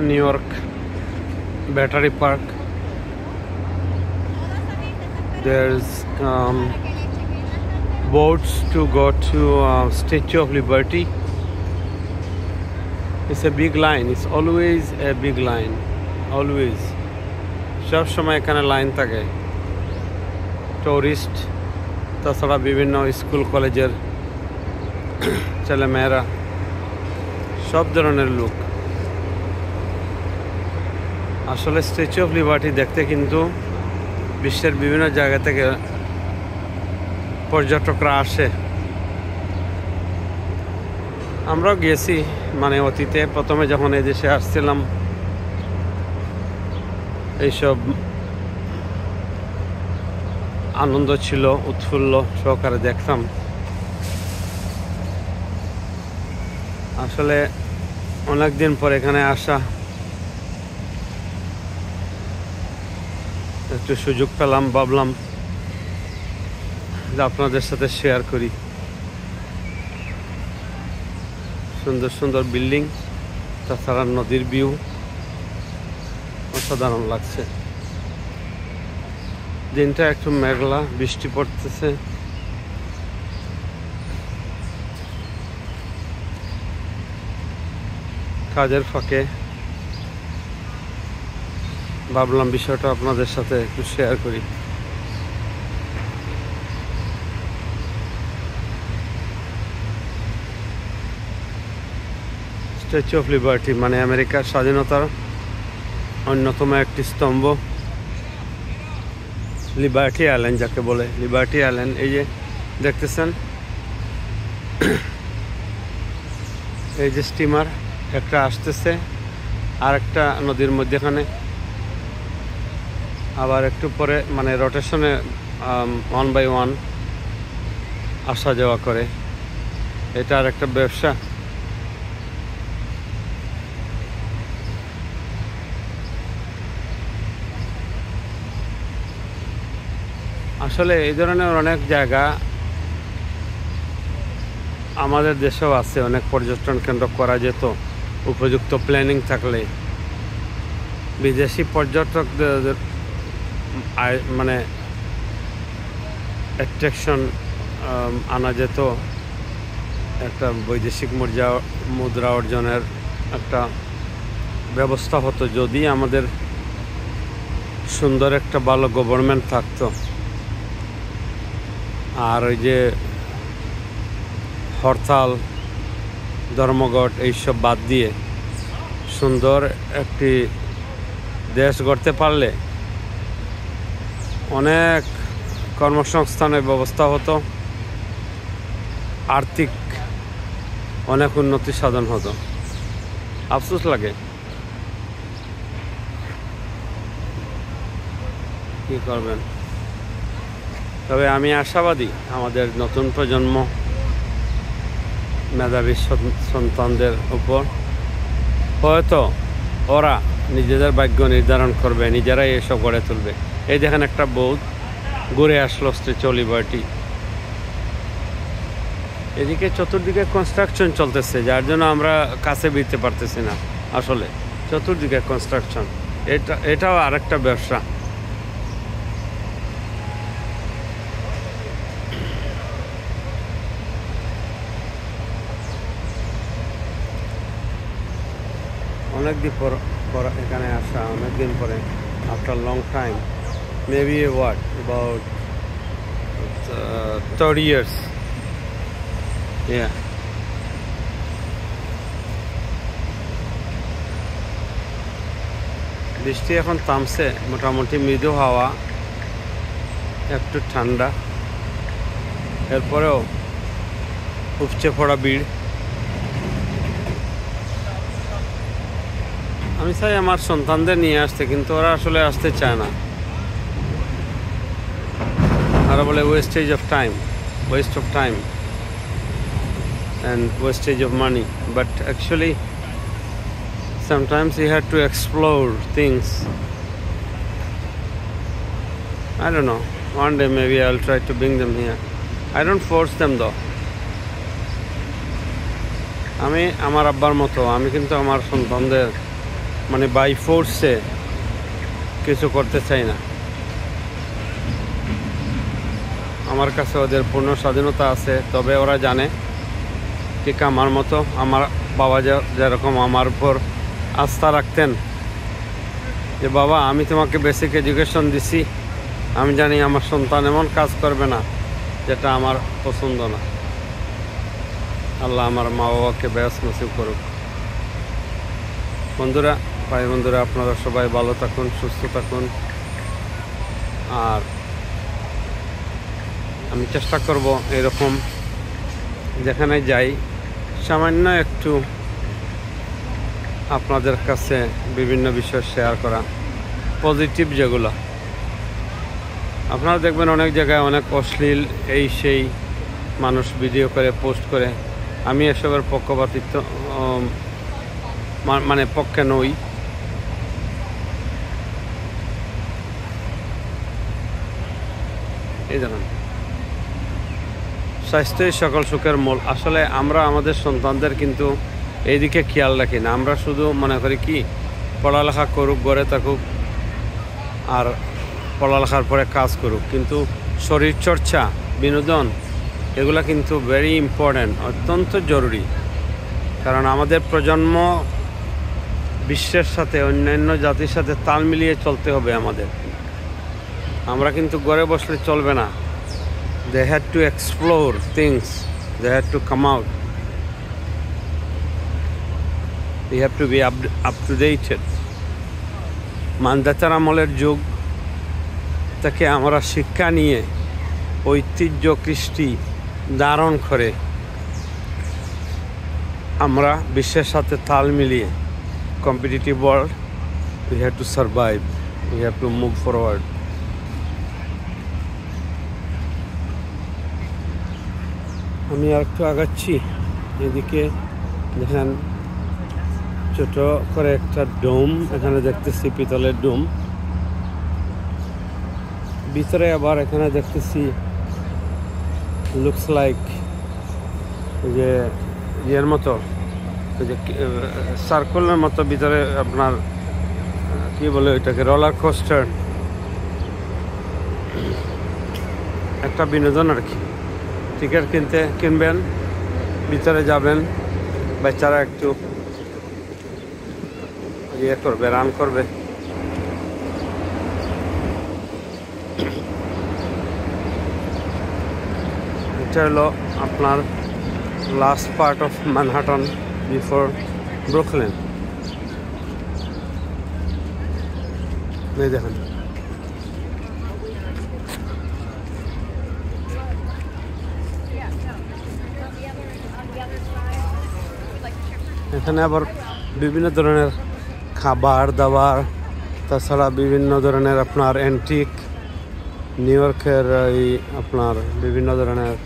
New York Battery Park. There's boats to go to Statue of Liberty. It's a big line. It's always a big line. Always. সব সময় এখানে line থাকে tourist তাছাড়া বিভিন্ন school কলেজের ছেলেমেয়েরা সব ধরনের লোক আসলে স্ট্যাচু অফ লিবার্টি দেখতে কিন্তু বিশ্বের বিভিন্ন জায়গা থেকে পর্যটকরা আসে আমরাও গিয়েছি মানে অতীতে প্রথমে যখন এই দেশে আসছিলাম এইসব আনন্দ ছিল উৎফুল্ল সহকারে দেখতাম আসলে অনেক দিন পর এখানে আসা একটু সুযোগ পেলাম ভাবলাম যে আপনাদের সাথে শেয়ার করি সুন্দর সুন্দর বিল্ডিং তাছাড়া নদীর ভিউ অসাধারণ লাগছে দিনটা একটু মেঘলা বৃষ্টি পড়তেছে কাজের ফাঁকে ভাবলাম বিষয়টা আপনাদের সাথে একটু শেয়ার করি স্ট্যাচু অফ লিবার্টি মানে আমেরিকার স্বাধীনতার অন্যতম একটি স্তম্ভ লিবার্টি আইল্যান্ড যাকে বলে লিবার্টি আইল্যান্ড এই যে দেখতেছেন এই যে স্টিমার একটা আসতেছে আর একটা নদীর মধ্যখানে আবার একটু পরে মানে রোটেশনে 1 by 1 আসা যাওয়া করে এটা আর একটা ব্যবসা আসলে এই ধরনের অনেক জায়গা আমাদের দেশেও আছে অনেক পর্যটন কেন্দ্র করা যেত উপযুক্ত প্ল্যানিং থাকলে বিদেশি পর্যটকদের মানে অ্যাট্রাকশন আনা যেত একটা বৈদেশিক মুদ্রা অর্জনের একটা ব্যবস্থা হতো যদি আমাদের সুন্দর একটা ভালো গভর্নমেন্ট থাকতো আর ওই যে হরতাল ধর্মঘট এইসব বাদ দিয়ে সুন্দর একটি দেশ গড়তে পারলে অনেক কর্মসংস্থানের ব্যবস্থা হতো আর্থিক অনেক উন্নতি সাধন হতো আফসোস লাগে কি করবেন তবে আমি আশাবাদী আমাদের নতুন প্রজন্ম মেধাবী সন্তানদের উপর হয়তো ওরা নিজেদের ভাগ্য নির্ধারণ করবে নিজেরাই এসব গড়ে তুলবে এই দেখেন একটা বোট ঘুরে আসলো স্ট্যাচু অফ লিবার্টি এদিকে চতুর্দিকে কনস্ট্রাকশন চলতেছে যার জন্য আমরা কাছে বিতে পারতেছি না আসলে চতুর্দিকে কনস্ট্রাকশন এটাও আরেকটা ব্যবসা অনেকদিন পর এখানে আসা অনেকদিন পরে after a long time maybe what about 30 years yeah বৃষ্টি এখন থামছে মোটামুটি মৃদু হাওয়া একটু ঠান্ডা এরপরেও উপচে পড়া ভিড় আমি চাই আমার সন্তানদের নিয়ে আসতে কিন্তু ওরা আসলে আসতে চায় না আর বলে wastage of time waste of time and wastage of money but actually sometimes you have to explore things I don't know one day maybe I'll try to bring them here I don't force them though আমি আমার আব্বার মতো আমি কিন্তু আমার সন্তানদের মানে by ফোর্সে কিছু করতে চাই না। আমার কাছে ওদের পূর্ণ স্বাধীনতা আছে, তবে ওরা জানে ঠিক আমার মতো আমার বাবা যেরকম আমার উপর আস্থা রাখতেন যে বাবা আমি তোমাকে বেসিক এডুকেশন দিছি, আমি জানি আমার সন্তান এমন কাজ করবে না যেটা আমার পছন্দ না। আল্লাহ আমার মা বাবাকে বেশ নসিব করুক। বন্ধুরা, ভাই বন্ধুরা, আপনারা সবাই ভালো থাকুন, সুস্থ থাকুন। আর আমি চেষ্টা করব এরকম যেখানে যাই সামান্য একটু আপনাদের কাছে বিভিন্ন বিষয় শেয়ার করা, পজিটিভ যেগুলো। আপনারা দেখবেন অনেক জায়গায় অনেক অশ্লীল এই সেই মানুষ ভিডিও করে পোস্ট করে। আমি এসবের পক্ষপাতিত্ব মানে পক্ষে নই। এই জানেন, স্বাস্থ্যই সকল সুখের মূল। আসলে আমরা আমাদের সন্তানদের কিন্তু এইদিকে খেয়াল রাখি না। আমরা শুধু মনে করি কি পড়ালেখা করুক, গড়ে থাকুক, আর পড়ালেখার পরে কাজ করুক। কিন্তু শরীরচর্চা, বিনোদন এগুলো কিন্তু ভেরি ইম্পর্ট্যান্ট, অত্যন্ত জরুরি। কারণ আমাদের প্রজন্ম বিশ্বের সাথে, অন্যান্য জাতির সাথে তাল মিলিয়ে চলতে হবে আমাদের। আমরা কিন্তু ঘরে বসলে চলবে না। They had to explore things. They had to come out. They have to be up to date. মানদাতার আমলের যুগ থেকে আমরা শিক্ষা নিয়ে ঐতিহ্য কৃষ্টি ধারণ করে আমরা বিশ্বের সাথে তাল মিলিয়ে competitive world, we have to survive, we have to move forward. আমি আর একটু আগাচ্ছি, এদিকে দেখেন ছোট করে একটা ডোম এখানে দেখতেছি, পিতলের ডোম। ভিতরে আবার এখানে দেখতেছি লুকস লাইক যে ইয়ের মতো, যে সার্কুলের মতো ভিতরে আপনার কি বলে ওইটাকে, রোলার কোস্টার, একটা বিনোদন আর কি। টিকিট কিনবেন, ভিতরে যাবেন, বাচ্চারা একটু ইয়ে করবে, রান করবে। এটা হলো আপনার last part of Manhattan before Brooklyn. এই দেখেন, এখানে আবার বিভিন্ন ধরনের খাবার দাবার, তাছাড়া বিভিন্ন ধরনের আপনার অ্যান্টিক নিউ ইয়র্কের এই আপনার বিভিন্ন ধরনের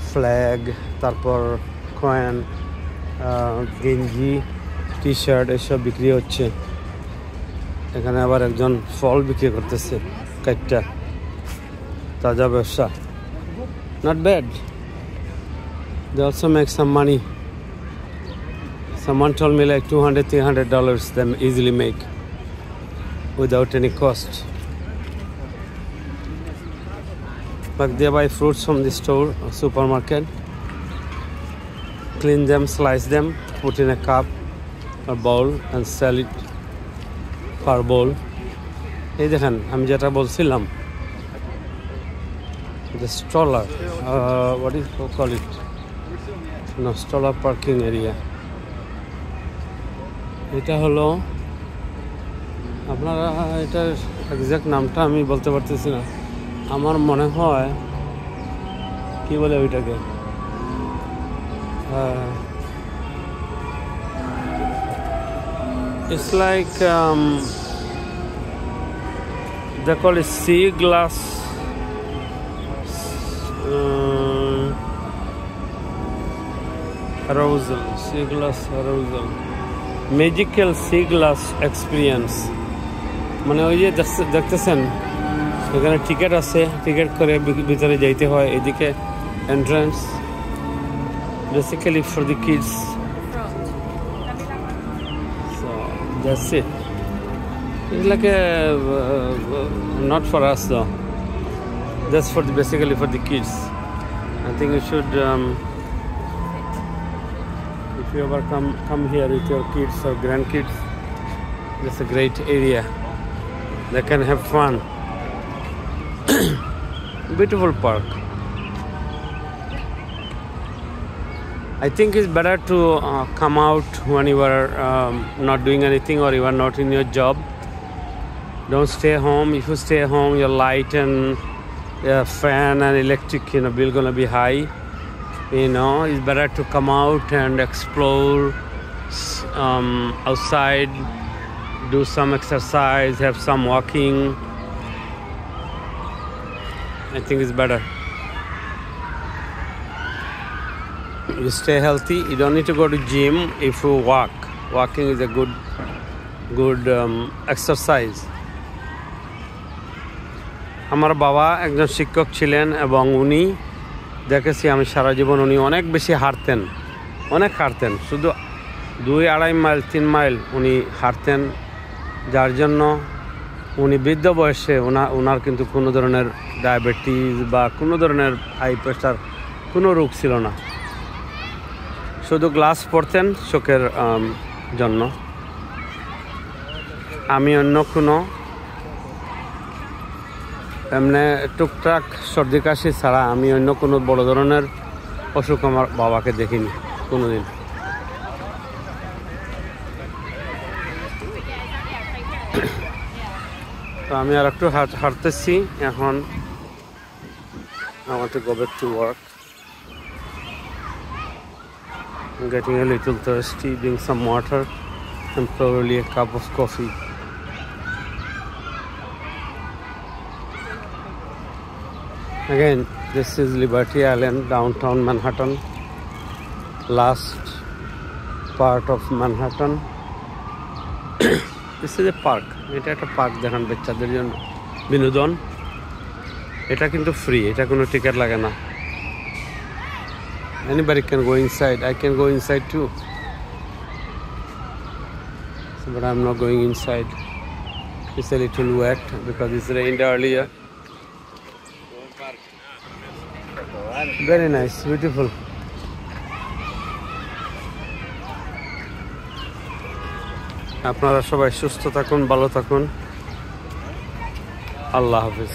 ফ্ল্যাগ, তারপর কয়েন, গেঞ্জি, টি শার্ট এসব বিক্রি হচ্ছে। এখানে আবার একজন ফল বিক্রি করতেছে, কাইটটা তাজা ব্যবসা। Not bad, they also make some money. Someone told me like $200-300 they easily make without any cost. But they buy fruits from the store or supermarket, clean them, slice them, put in a cup or bowl and sell it per bowl. এই দেখেন আমি যেটা বলছিলাম, the stroller, what is call it? No, stroller parking area. এটা হলো আপনারা, এটার exact নামটা আমি বলতে পারতেছি না। আমার মনে হয় কি বলে ওইটাকে, it's like they call it sea glass arousal, sea glass arousal, magical sea glass experience. মানে ওই যে দেখতেছেন এখানে টিকিট আছে, টিকিট করে ভিতরে যাইতে হয়। এদিকে entrance basically for the kids. That's it. It's like not for us though. That's for basically for the kids. I think you should, if you ever come here with your kids or grandkids, that's a great area. They can have fun. Beautiful park. I think it's better to come out when you are not doing anything or you are not in your job. Don't stay home. If you stay home, your light and fan and electric bill gonna be high. It's better to come out and explore outside, do some exercise, have some walking. I think it's better. You stay healthy. You don't need to go to gym if you walk. Walking is a good exercise. আমার বাবা একজন শিক্ষক ছিলেন এবং উনি দেখেছি আমি সারা জীবন উনি অনেক বেশি হাঁটতেন, শুধু 2-2.5 মাইল 3 মাইল উনি হাঁটতেন, যার জন্য উনি বৃদ্ধ বয়সে ওনার কিন্তু কোনো ধরনের ডায়াবেটিস বা কোনো ধরনের হাই প্রেশার কোনো রোগ ছিল না। শুধু গ্লাস পরতেন চোখের জন্য। আমি অন্য কোনো এমনি টুকটাক সর্দি কাশি ছাড়া আমি অন্য কোনো বড় ধরনের অসুখ আমার বাবাকে দেখিনি কোনোদিন। তো আমি আর একটু হাঁটতেছি এখন। I want to go back to work. I'm getting a little thirsty, drink some water and probably a cup of coffee. Again, this is Liberty Island, downtown Manhattan, last part of Manhattan. This is a park. এটা একটা park দেখান বাচ্চাদের জন্য বিনোদন। এটা কিন্তু free, এটা কোনো টিকিট লাগে না। Anybody can go inside. I can go inside too. But I'm not going inside. It's a little wet because it's rained earlier. Very nice, beautiful. আপনারা সবাই সুস্থ থাকুন, ভালো থাকুন। আল্লাহ হাফেজ।